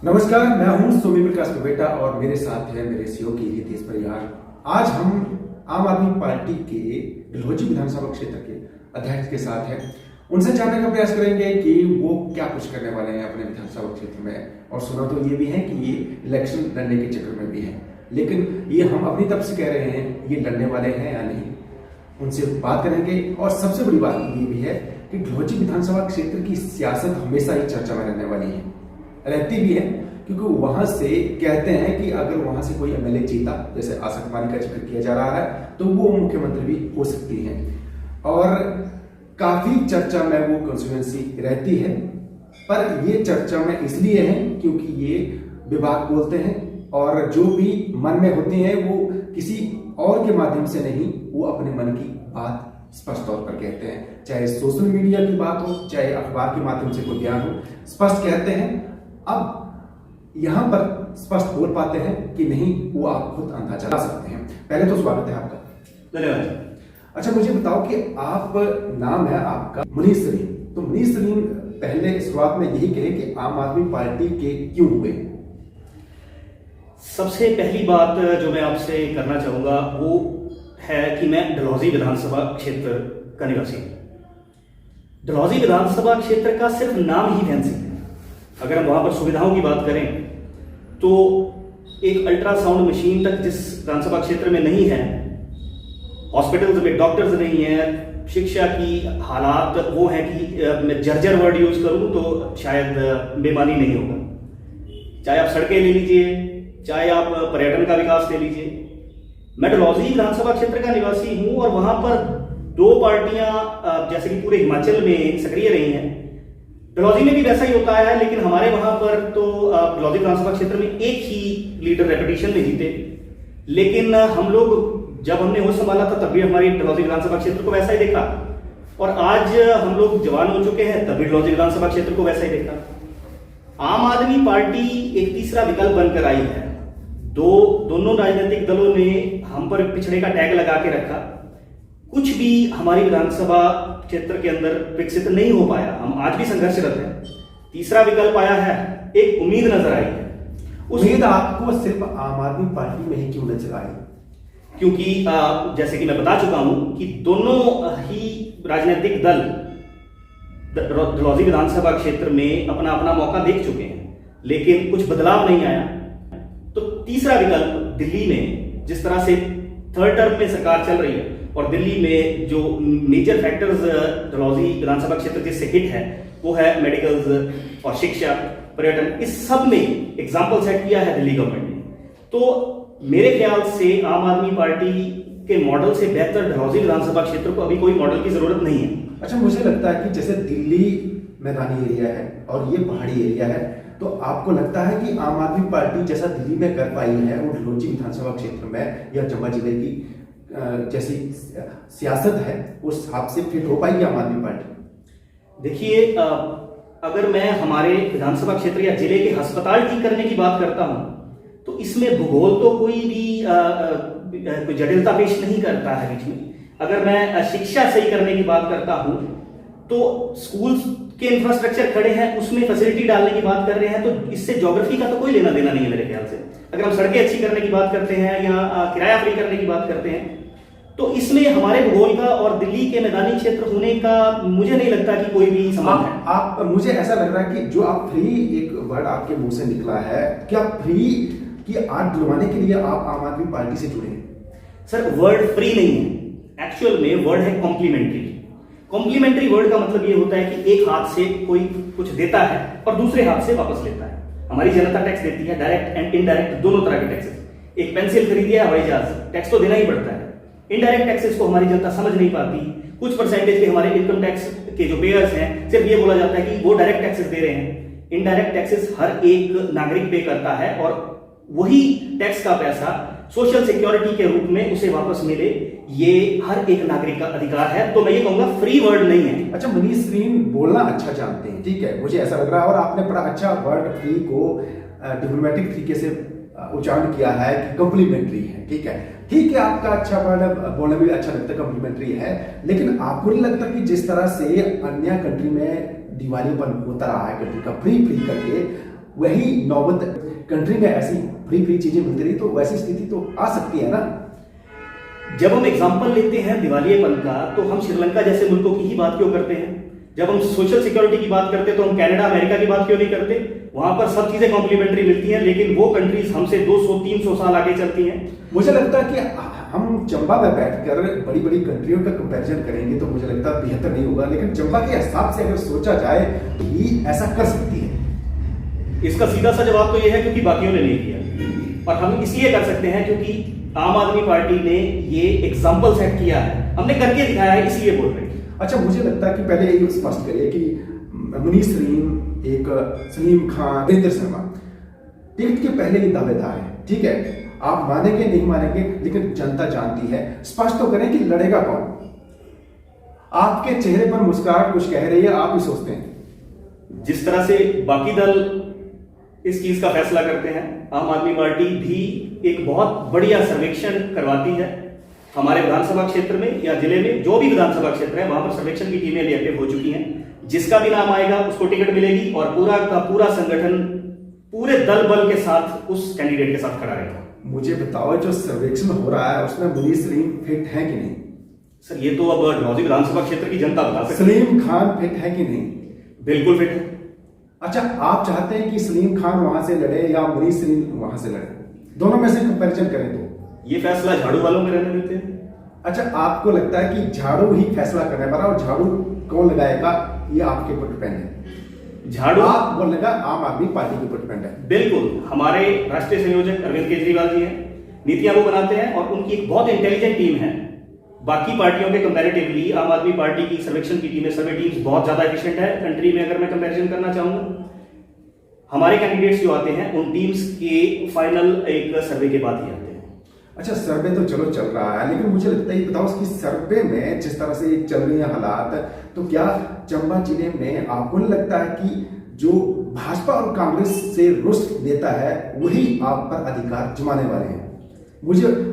नमस्कार, मैं हूं सोमी प्रकाश बेटा और मेरे साथ है मेरे सहयोगी हितेश परिहार। आज हम आम आदमी पार्टी के डलहौजी विधानसभा क्षेत्र के अध्यक्ष के साथ हैं। उनसे जानने का प्रयास करेंगे कि वो क्या कुछ करने वाले हैं अपने विधानसभा क्षेत्र में। और सुना तो ये भी है कि ये इलेक्शन लड़ने के चक्कर में भी है, लेकिन ये हम अपनी तरफ से कह रहे हैं ये लड़ने वाले हैं या नहीं, उनसे बात करेंगे। और सबसे बड़ी बात ये भी है कि डलहौजी विधानसभा क्षेत्र की सियासत हमेशा ही चर्चा में रहने वाली है, रहती भी है, क्योंकि वहां से कहते हैं कि अगर वहां से कोई एमएलए जीता, जैसे आशा कुमारी का जिक्र किया जा रहा है, तो वो मुख्यमंत्री भी हो सकती हैं। और काफी चर्चा में वो कंस्टिट्यूएंसी रहती है, पर ये चर्चा में इसलिए है क्योंकि ये विभाग बोलते हैं और जो भी मन में होते हैं वो किसी और के माध्यम से नहीं, वो अपने मन की बात स्पष्ट तौर पर कहते हैं। चाहे सोशल मीडिया की बात हो, चाहे अखबार के माध्यम से कोई बयान हो, स्पष्ट कहते हैं। अब यहां पर स्पष्ट बोल पाते हैं कि नहीं, वो आप खुद अंदाजा लगा सकते हैं। पहले तो स्वागत है आपका। धन्यवाद। अच्छा, मुझे बताओ कि आप, नाम है आपका मुनीर सलीम, तो मुनीर सलीम पहले शुरुआत में यही कहे कि आम आदमी पार्टी के क्यों हुए? सबसे पहली बात जो मैं आपसे करना चाहूंगा वो है कि मैं डलहौजी विधानसभा क्षेत्र का निवासी हूं। डलहौजी विधानसभा क्षेत्र का सिर्फ नाम ही फैंसी है। अगर हम वहां पर सुविधाओं की बात करें तो एक अल्ट्रासाउंड मशीन तक जिस विधानसभा क्षेत्र में नहीं है, हॉस्पिटल्स में डॉक्टर्स नहीं है, शिक्षा की हालात वो है कि मैं जर्जर वर्ड यूज करूं तो शायद बेमानी नहीं होगा। चाहे आप सड़कें ले लीजिए, चाहे आप पर्यटन का विकास ले लीजिए। मैं डलहौजी विधानसभा क्षेत्र का निवासी हूं और वहां पर दो पार्टियां जैसे कि पूरे हिमाचल में सक्रिय रही हैं। डलहौजी में भी वैसा ही होता है, लेकिन हमारे वहां पर तो डलहौजी विधानसभा क्षेत्र में एक ही लीडर रेपिटेशन में जीते। लेकिन हम लोग जब हमने होश संभाला था तब भी हमारी डलहौजी विधानसभा क्षेत्र को वैसा ही देखा, और आज हम लोग जवान हो चुके हैं तब भी डलहौजी विधानसभा क्षेत्र को वैसा ही देखा। आम आदमी पार्टी एक तीसरा विकल्प बनकर आई है। दोनों राजनीतिक दलों ने हम पर पिछड़े का टैग लगा के रखा। कुछ भी हमारी विधानसभा क्षेत्र के अंदर विकसित नहीं हो पाया। हम आज भी संघर्षरत हैं। तीसरा विकल्प आया है, एक उम्मीद नजर आई है। उम्मीद आपको सिर्फ आम आदमी पार्टी में ही क्यों नजर आई? क्योंकि जैसे कि मैं बता चुका हूं कि दोनों ही राजनीतिक दल डलहौजी विधानसभा क्षेत्र में अपना अपना मौका देख चुके हैं, लेकिन कुछ बदलाव नहीं आया। तो तीसरा विकल्प दिल्ली में जिस तरह से थर्ड टर्म में सरकार चल रही है और दिल्ली में जो मेजर फैक्टर्स डलहौजी विधानसभा क्षेत्र जिससे हिट है वो है मेडिकल्स और शिक्षा, पर्यटन, इस सब में एग्जाम्पल सेट किया है दिल्ली गवर्नमेंट ने। तो मेरे ख्याल से आम आदमी पार्टी के मॉडल से बेहतर डलहौजी विधानसभा क्षेत्र को अभी कोई मॉडल की जरूरत नहीं है। अच्छा, मुझे लगता है कि जैसे दिल्ली मैदानी एरिया है और ये पहाड़ी एरिया है, तो आपको लगता है कि आम आदमी पार्टी जैसा दिल्ली में कर पाई है वो डलहौजी विधानसभा क्षेत्र में या चंबा जिले की जैसी सियासत है उस हिसाब से फिट हो पाएगी आम आदमी पार्टी? देखिए, अगर मैं हमारे विधानसभा क्षेत्र या जिले के अस्पताल ठीक करने की बात करता हूं तो इसमें भूगोल तो कोई भी जटिलता पेश नहीं करता है बीच में। अगर मैं शिक्षा सही करने की बात करता हूं तो स्कूल के इंफ्रास्ट्रक्चर खड़े हैं, उसमें फैसिलिटी डालने की बात कर रहे हैं, तो इससे ज्योग्राफी का तो कोई लेना देना नहीं है मेरे ख्याल से। अगर हम सड़कें अच्छी करने की बात करते हैं या किराया फ्री करने की बात करते हैं तो इसमें हमारे भूगोल का और दिल्ली के मैदानी क्षेत्र होने का मुझे नहीं लगता कि कोई भी संबंध है। आप मुझे ऐसा लग रहा है कि जो आप फ्री, एक वर्ड आपके मुंह से निकला है, क्या फ्री की आड़ दिलवाने के लिए आप आम आदमी पार्टी से जुड़े हैं? सर, वर्ड फ्री नहीं है, एक्चुअल में वर्ड है कॉम्प्लीमेंट्री। कॉम्प्लीमेंट्री वर्ड का मतलब ये होता है कि एक हाथ से कोई कुछ देता है और दूसरे हाथ से वापस लेता है। हमारी जनता टैक्स देती है, डायरेक्ट एंड इनडायरेक्ट दोनों तरह के टैक्सेस। एक पेंसिल खरीदी है, हवाई जहाज, टैक्स तो देना ही पड़ता है। इनडायरेक्ट टैक्सेस को हमारी जनता समझ नहीं पाती। कुछ परसेंटेज के हमारे इनकम टैक्स के जो पेयर्स हैं, सिर्फ ये बोला जाता है कि वो डायरेक्ट टैक्सेस दे रहे हैं। इनडायरेक्ट टैक्सेस हर एक नागरिक पे करता है और वही टैक्स का पैसा सोशल सिक्योरिटी के रूप में उसे वापस मिले, ये हर एक नागरिक का अधिकार है। तो मैं ये कहूंगा फ्री वर्ड नहीं है। अच्छा, मुनीर सलीम बोलना अच्छा जानते हैं, ठीक है, मुझे ऐसा लग रहा है, और आपने बड़ा अच्छा वर्ड फ्री को डिप्लोमेटिक तरीके से उच्चारण किया है कि कॉम्प्लीमेंट्री है। ठीक है, आपका अच्छा वर्ड बोलना भी अच्छा लगता है, कॉम्प्लीमेंट्री है। लेकिन आपको नहीं लगता कि जिस तरह से अन्य कंट्री में दिवालीपन होता रहा है कंट्री का फ्री करके, वही नौबत कंट्री में ऐसी फ्री फ्री चीजें मिलती रही तो वैसी स्थिति तो आ सकती है ना। जब हम एग्जाम्पल लेते हैं दिवालियेपन का तो हम श्रीलंका जैसे मुल्कों की ही बात क्यों करते हैं? जब हम सोशल सिक्योरिटी की बात करते हैं तो हम कनाडा अमेरिका की बात क्यों नहीं करते? वहां पर सब चीजें कॉम्प्लीमेंट्री मिलती हैं, लेकिन वो कंट्रीज हमसे 200-300 साल आगे चलती हैं। मुझे लगता है कि हम चंबा में बैठकर बड़ी बड़ी कंट्रियों का कंपैरिजन करेंगे तो मुझे लगता है बेहतर नहीं होगा, लेकिन चंबा के हिसाब से अगर सोचा जाए तो ये ऐसा कर सकती है। इसका सीधा सा जवाब तो ये है क्योंकि बाकियों ने नहीं किया, और हम इसलिए कर सकते हैं क्योंकि आम आदमी पार्टी ने ये एग्जाम्पल सेट किया है, हमने करके दिखाया है, इसलिए बोल रहे हैं। अच्छा, मुझे लगता है कि पहले ये स्पष्ट करिए कि मुनीस सलीम, एक सलीम खान, वीरेंद्र शर्मा टिकट के पहले ही दावेदार है। ठीक है, आप मानेंगे नहीं मानेंगे, लेकिन जनता जानती है। स्पष्ट तो करें कि लड़ेगा कौन। आपके चेहरे पर मुस्कुराहट कुछ कह रही है, आप ही सोचते हैं। जिस तरह से बाकी दल इस चीज का फैसला करते हैं, आम आदमी पार्टी भी एक बहुत बढ़िया सर्वेक्षण करवाती है। हमारे विधानसभा क्षेत्र में या जिले में जो भी विधानसभा क्षेत्र है वहां पर सर्वेक्षण की टीमें एक्टिव हो चुकी हैं। जिसका भी नाम आएगा उसको टिकट मिलेगी और पूरा का पूरा संगठन पूरे दल बल के साथ उस कैंडिडेट के साथ खड़ा रहेगा। मुझे बताओ, जो सर्वेक्षण हो रहा है उसमें मुनीस सलीम फिट है कि नहीं? सर ये तो अब डलहौजी विधानसभा क्षेत्र की जनता बता सकती है। सलीम खान फिट है कि नहीं? बिल्कुल फिट है। अच्छा, आप चाहते हैं कि सलीम खान वहां से लड़े या मुनीस सलीम वहां से लड़े? दोनों में से कंपैरिजन करें तो ये फैसला झाड़ू वालों में रहने देते हैं। अच्छा, आपको लगता है कि झाड़ू ही फैसला करने वाला और झाड़ू कौन लगाएगा ये आपके ऊपर डिपेंड है? झाड़ू आप बोलेगा आम आदमी पार्टी के ऊपर डिपेंड है। बिल्कुल, हमारे राष्ट्रीय संयोजक अरविंद केजरीवाल जी हैं, नीतियां वो बनाते हैं और उनकी एक बहुत इंटेलिजेंट टीम है। बाकी पार्टियों के कंपैरेटिवली आम आदमी पार्टी की सर्वेक्षण की टीमें, सर्वे टीम्स बहुत ज्यादा एफिशिएंट है कंट्री में। अगर मैं कंपैरिजन करना चाहूंगा, हमारे कैंडिडेट्स जो आते हैं उन टीम्स के फाइनल एक सर्वे के बाद ही आते हैं। अच्छा, सर्वे तो चलो चल रहा है, लेकिन मुझे लगता है, बताओ कि सर्वे में जिस तरह से चल रही है हालात, तो क्या चंबा जिले में आपको नहीं लगता है कि जो भाजपा और कांग्रेस से रुष्ट नेता है वही आप पर अधिकार जमाने वाले हैं?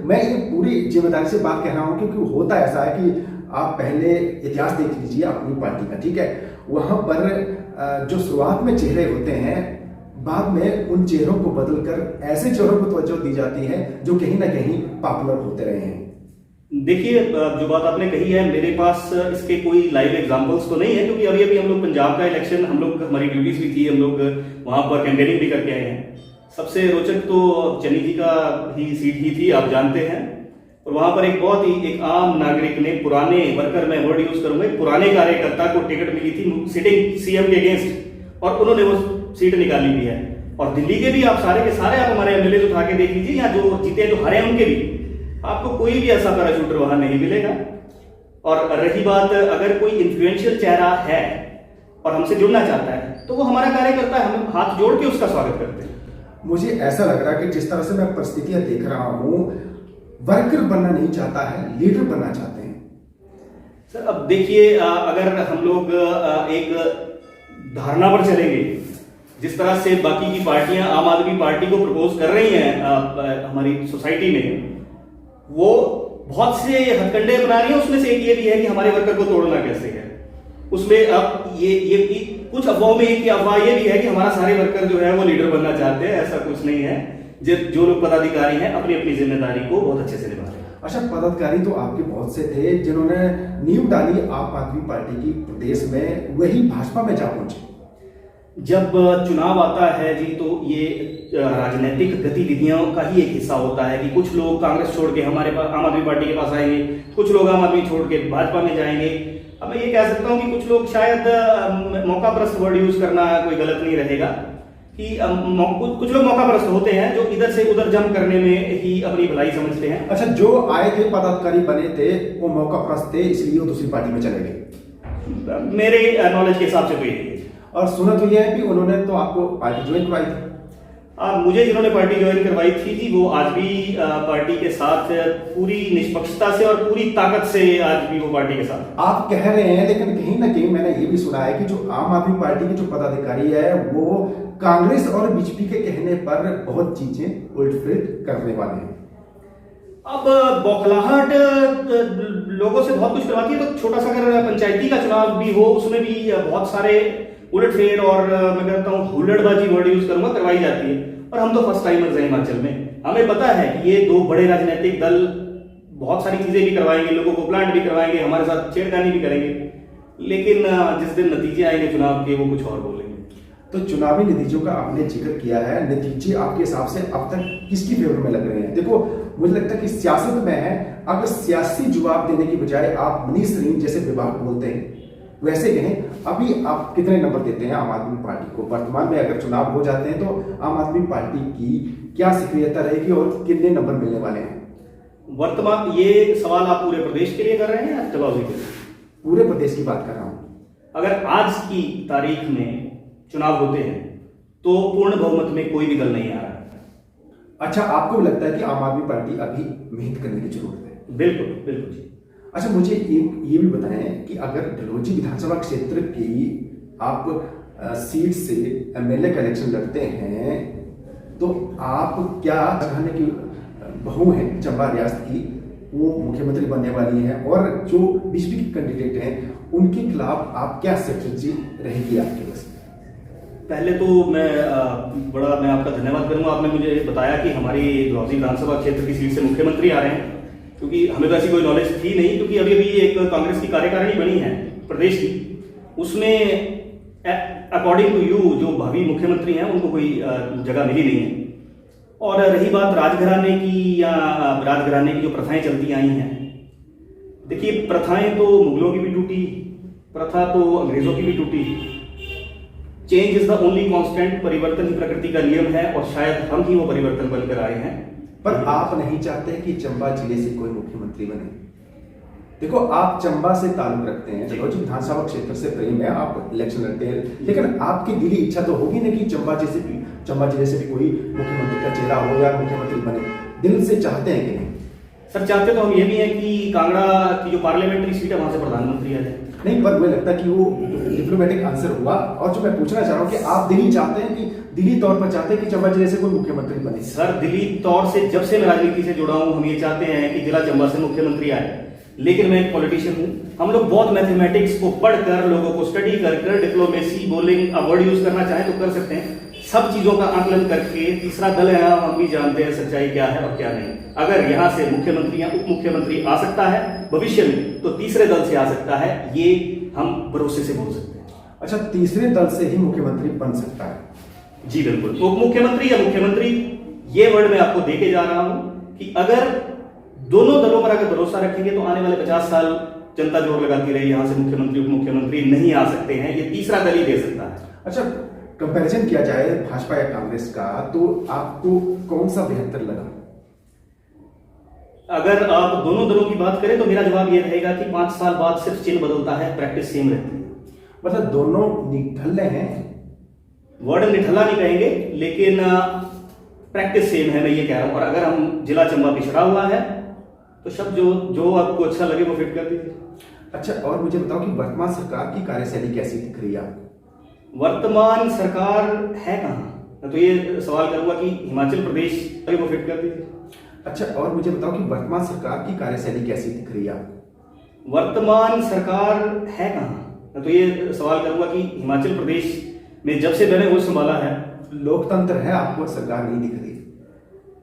मैं ये पूरी जिम्मेदारी से बात कह रहा हूं क्योंकि होता ऐसा है कि आप पहले इतिहास देख लीजिए अपनी पार्टी का। ठीक है, वहां पर जो शुरुआत में चेहरे होते हैं, बाद में उन चेहरों को बदलकर ऐसे चेहरों को तवज्जो दी जाती है जो कहीं ना कहीं पॉपुलर होते रहे हैं। देखिए, जो बात आपने कही है, मेरे पास इसके कोई लाइव एग्जांपल्स तो नहीं है क्योंकि अभी अभी हम लोग पंजाब का इलेक्शन, हमारी ड्यूटीज भी थी, हम लोग वहां पर कैंपेनिंग भी करके आए हैं। सबसे रोचक तो चन्नी जी का ही सीट ही थी, आप जानते हैं। और वहां पर एक बहुत ही एक आम नागरिक ने, पुराने वर्कर, मैं वर्ड यूज करूंगा, पुराने कार्यकर्ता को टिकट मिली थी सिटिंग सीएम के अगेंस्ट, और उन्होंने वो सीट निकाली भी है। और दिल्ली के भी आप सारे के सारे आप हमारे एमएलए उठा के देख लीजिए, या जो जीते जो हारे उनके भी, आपको कोई भी ऐसा पैराशूटर वहां नहीं मिलेगा। और रही बात, अगर कोई इन्फ्लुएंशियल चेहरा है और हमसे जुड़ना चाहता है तो वो हमारा कार्यकर्ता है, हम हाथ जोड़ के उसका स्वागत करते हैं। मुझे ऐसा लग रहा है कि जिस तरह से मैं परिस्थितियां देख रहा हूं, वर्कर बनना नहीं चाहता है, लीडर बनना चाहते हैं। सर अब देखिए, अगर हम लोग एक धारणा पर चलेंगे, जिस तरह से बाकी की पार्टियां आम आदमी पार्टी को प्रपोज कर रही हैं हमारी सोसाइटी में, वो बहुत से हथकंडे बना रही है। उसमें से एक ये भी है कि हमारे वर्कर को तोड़ना कैसे है। उसमें अब ये कुछ अफवाहों में एक अफवाह ये भी है कि हमारा सारे वर्कर जो है वो लीडर बनना चाहते हैं। ऐसा कुछ नहीं है। जो लोग पदाधिकारी हैं अपनी अपनी जिम्मेदारी को बहुत अच्छे से निभा रहे हैं। अच्छा, पदाधिकारी तो आपके बहुत से थे जिन्होंने नींव डाली आम आदमी पार्टी की प्रदेश में, वही भाजपा में जा पहुंचे। जब चुनाव आता है जी, तो ये राजनीतिक गतिविधियों का ही एक हिस्सा होता है कि कुछ लोग कांग्रेस छोड़ के हमारे पास आम आदमी पार्टी के पास आएंगे, कुछ लोग आम आदमी छोड़ के भाजपा में जाएंगे। अब मैं ये कह सकता हूं कि कुछ लोग, शायद मौकापरस्त वर्ड यूज करना कोई गलत नहीं रहेगा, कि कुछ लोग मौकापरस्त होते हैं जो इधर से उधर जंप करने में ही अपनी भलाई समझते हैं। अच्छा, जो आए थे पदाधिकारी बने थे वो मौकापरस्त थे, इसलिए वो दूसरी पार्टी में चले गए। मेरे नॉलेज के हिसाब से तो यही है। और सुना तो यह है कि उन्होंने तो आपको पार्टी ज्वाइन करवाई थी। मुझे जिन्होंने पार्टी ज्वाइन करवाई थी जी, वो आज भी पार्टी के साथ पूरी निष्पक्षता से और पूरी ताकत से आज भी वो पार्टी के साथ। आप कह रहे हैं, लेकिन कहीं ना कहीं मैंने ये भी सुना है कि जो आम आदमी पार्टी के जो पदाधिकारी है वो कांग्रेस और बीजेपी के कहने पर बहुत चीजें उलट-पुलट करने वाले हैं। अब बौखलाहट लोगों से बहुत कुछ करवाती है। तो छोटा सा अगर पंचायती का चुनाव भी हो, उसमें भी बहुत सारे उलटफेर और मैं कहता हूँ हुल्लड़बाजी वर्ड यूज करूंगा, करवाई जाती है। और हम तो फर्स्ट टाइमर्स हैं हिमाचल में, हमें पता है कि ये दो बड़े राजनीतिक दल बहुत सारी चीजें भी करवाएंगे, लोगों को प्लांट भी करवाएंगे, हमारे साथ छेड़खानी भी करेंगे, लेकिन जिस दिन नतीजे आएंगे चुनाव के वो कुछ और बोलेंगे। तो चुनावी नतीजों का आपने जिक्र किया है, नतीजे आपके हिसाब से अब तक किसकी फेवर में लग रहे हैं? देखो, मुझे लगता है कि सियासत में है, अगर सियासी जवाब देने की बजाय आप मनीष सिंह जैसे विभाग बोलते हैं, वैसे कहें, अभी आप कितने नंबर देते हैं आम आदमी पार्टी को? वर्तमान में अगर चुनाव हो जाते हैं तो आम आदमी पार्टी की क्या सक्रियता रहेगी और कितने नंबर मिलने वाले हैं? वर्तमान, ये सवाल आप पूरे प्रदेश के लिए कर रहे हैं या डलहौजी के लिए? पूरे प्रदेश की बात कर रहा हूँ। अगर आज की तारीख में चुनाव होते हैं तो पूर्ण बहुमत में कोई भी दल नहीं आ रहा है। अच्छा, आपको भी लगता है कि आम आदमी पार्टी अभी मेहनत करने की जरूरत है? बिल्कुल बिल्कुल जी। अच्छा, मुझे एक ये भी बताएं कि अगर डलहौजी विधानसभा क्षेत्र की आप सीट से एमएलए का इलेक्शन लड़ते हैं तो आप क्या चाहने की बहू है चंबा रियासत की, वो मुख्यमंत्री बनने वाली है, और जो बीजेपी के कैंडिडेट हैं उनके खिलाफ आप क्या स्ट्रेटजी रहेगी आपके पास? पहले तो मैं आपका धन्यवाद करूंगा, आपने मुझे बताया कि हमारी डलहौजी विधानसभा क्षेत्र की सीट से मुख्यमंत्री आ रहे हैं, क्योंकि हमें तो ऐसी कोई नॉलेज थी नहीं, क्योंकि अभी अभी एक कांग्रेस की कार्यकारिणी बनी है प्रदेश की, उसमें अकॉर्डिंग टू यू जो भावी मुख्यमंत्री हैं उनको कोई जगह मिली नहीं है। और रही बात राजघराने की या राजघराने की जो प्रथाएं चलती आई हैं, देखिए प्रथाएं तो मुगलों की भी टूटी, प्रथा तो अंग्रेजों की भी टूटी। Change is the only constant, परिवर्तन ही प्रकृति का नियम है और शायद हम ही वो परिवर्तन बनकर आए हैं। पर आप नहीं चाहते कि चंबा जिले से कोई मुख्यमंत्री बने? देखो, आप चंबा से ताल्लुक रखते हैं, डलहौजी विधानसभा क्षेत्र से प्रेम है, आप इलेक्शन लड़ते हैं, लेकिन आपकी दिली इच्छा तो होगी ना कि चंबा जिले से भी कोई मुख्यमंत्री का चेहरा हो या मुख्यमंत्री बने, दिल से चाहते हैं कि नहीं? सर, चाहते तो हम ये भी हैं कि कांगड़ा की जो पार्लियामेंट्री सीट है वहां से प्रधानमंत्री आ जाए। नहीं, पर मुझे लगता है कि वो डिप्लोमेटिक आंसर हुआ, और जो मैं पूछना चाह रहा हूँ कि आप दिली चाहते हैं कि दिली तौर पर चाहते हैं कि चंबा जिले से कोई मुख्यमंत्री बने? सर, दिली तौर से जब से मैं राजनीति से जुड़ा हूं हम ये चाहते हैं कि जिला चंबा से मुख्यमंत्री आए, लेकिन मैं एक पॉलिटिशियन हूं, हम लोग बहुत मैथमेटिक्स को पढ़कर, लोगों को स्टडी कर डिप्लोमेसी बोलिंग वर्ड यूज करना चाहें तो कर सकते हैं, सब चीजों का आकलन करके तीसरा दल है, हम भी जानते हैं सच्चाई क्या है और क्या नहीं। अगर यहाँ से मुख्यमंत्री या उप मुख्यमंत्री आ सकता है भविष्य में, तो तीसरे दल से आ सकता है, ये हम भरोसे से बोल सकते हैं। अच्छा, तीसरे दल से ही मुख्यमंत्री बन सकता है? जी बिल्कुल, उप मुख्यमंत्री या मुख्यमंत्री, ये वर्ड मैं आपको देके जा रहा हूं कि अगर दोनों दलों पर अगर भरोसा रखेंगे तो आने वाले 50 साल जनता जोर लगाती रही, यहां से मुख्यमंत्री उप मुख्यमंत्री नहीं आ सकते हैं, ये तीसरा दल ही दे सकता है। अच्छा, कंपैरिजन किया जाए भाजपा या कांग्रेस का, तो आपको कौन सा बेहतर लगा? अगर आप दोनों दलों की बात करें तो मेरा जवाब यह रहेगा कि 5 साल बाद सिर्फ चिन्ह बदलता है, प्रैक्टिस सेम रहती है। मतलब दोनों निठल्ले हैं? वर्ड निठल्ला नहीं कहेंगे, लेकिन प्रैक्टिस सेम है, मैं ये कह रहा हूं। और अगर हम जिला चंबा पिछड़ा हुआ है तो शब्द जो आपको अच्छा लगे वो फिट कर दीजिए। अच्छा, और मुझे बताओ कि वर्तमान सरकार की कार्यशैली कैसी दिख रही है आपको? वर्तमान सरकार है कहाँ? मैं तो ये सवाल करूंगा कि हिमाचल प्रदेश को फिट कर दीजिए। अच्छा, और मुझे बताओ कि वर्तमान सरकार की कार्यशैली कैसी दिख रही है आपको? वर्तमान सरकार है कहाँ? मैं तो ये सवाल करूंगा कि हिमाचल प्रदेश में जब से मैंने वो संभाला है, लोकतंत्र है, आपको सरकार नहीं दिख रही?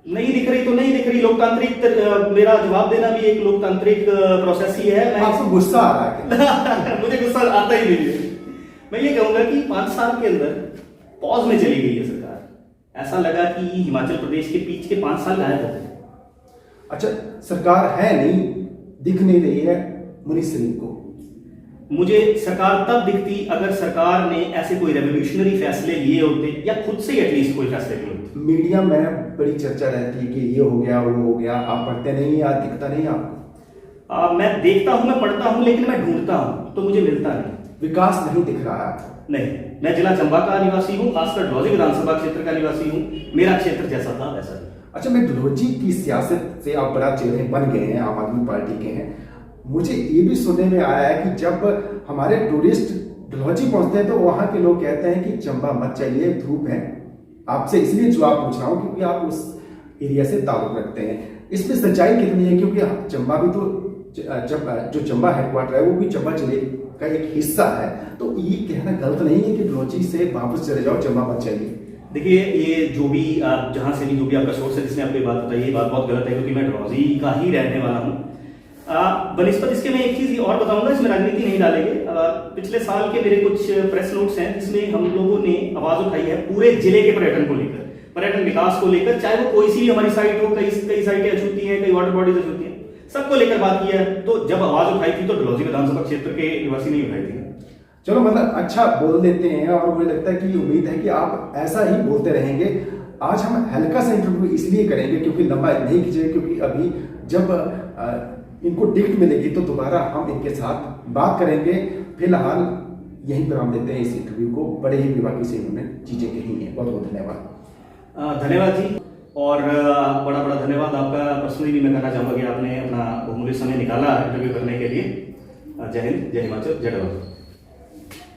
नहीं दिख रही तो नहीं दिख रही। लोकतांत्रिक मेरा जवाब देना भी एक लोकतांत्रिक प्रोसेस ही है। आपको गुस्सा आ रहा है? मुझे गुस्सा आता ही नहीं है। मैं ये कहूंगा कि 5 साल के अंदर पॉज में चली गई है सरकार। ऐसा लगा कि हिमाचल प्रदेश के बीच के 5 साल गायब हो गए। अच्छा, सरकार है नहीं, दिख नहीं रही है मनीष सिंह को? मुझे सरकार तब दिखती अगर सरकार ने ऐसे कोई रेवोल्यूशनरी फैसले लिए होते या खुद से एटलीस्ट कोई फैसले लिए होते। मीडिया में बड़ी चर्चा रहती है कि ये हो गया वो हो गया, आप पढ़ते नहीं या दिखता नहीं आपको? मैं देखता हूं, मैं पढ़ता हूं, लेकिन मैं ढूंढता हूं तो मुझे मिलता नहीं। विकास नहीं दिख रहा है? नहीं, मैं जिला चंबा का निवासी हूं, खासकर डलहौजी विधानसभा क्षेत्र का निवासी हूं। मेरा क्षेत्र जैसा था वैसा ही। अच्छा, मैं डलहौजी की सियासत से आप बड़ा चेहरे बन गए हैं, आम आदमी पार्टी के हैं, मुझे ये भी सुनने में आया है कि जब हमारे टूरिस्ट डलहौजी पहुंचते हैं तो वहां के लोग कहते हैं कि चंबा मत चाहिए, धूप है। आपसे इसलिए जवाब पूछ रहा हूं क्योंकि आप उस एरिया से ताल्लुक रखते हैं। इसमें सच्चाई कितनी है? क्योंकि चंबा भी तो जो चंबा हेडक्वार्टर है वो भी चंबा जिले का एक हिस्सा है, तो ये कहना गलत नहीं है कि डलहौजी से वापस चले जाओ, चंबा मत चाहिए। देखिए, ये जो भी आप जहाँ से भी जो भी आपका सोर्स है जिसने आपको ये बात बताई, ये बात बहुत गलत है, क्योंकि मैं डलहौजी का ही रहने वाला हूँ। बनिस्पत इसके मैं एक चीज़ और बताऊंगा, इसमें राजनीति नहीं डालेंगे। पिछले साल के मेरे कुछ प्रेस नोट्स हैं जिसमें हम लोगों ने आवाज़ उठाई है पूरे जिले के पर्यटन को लेकर, पर्यटन विकास को लेकर, चाहे वो कोई सी भी हमारी साइट हो, कई साइटें अछूती हैं, कई वाटर बॉडीज अछूती हैं, सबको लेकर बात की है। तो जब आवाज़ उठाई थी तो डलहौजी विधानसभा क्षेत्र के निवासी नहीं उठाई थी। चलो, मतलब अच्छा बोल देते हैं, और मुझे लगता है कि उम्मीद है कि आप ऐसा ही बोलते रहेंगे। आज हम हल्का सा इंटरव्यू इसलिए करेंगे क्योंकि लंबा नहीं खींचेंगे, क्योंकि अभी जब इनको टिकट मिलेगी तो दोबारा हम इनके साथ बात करेंगे। फिलहाल यहीं पर हम देते हैं इस इंटरव्यू को। बड़े ही बेबाकी से उन्होंने चीजें कही हैं। बहुत बहुत धन्यवाद। धन्यवाद जी, और बड़ा बड़ा धन्यवाद आपका पर्सनली भी मैं कहना चाहूँगा कि आपने अपना बहुमूल्य समय निकाला इंटरव्यू करने के लिए। जय हिंद, जय हिमाचल, जय डलहौजी।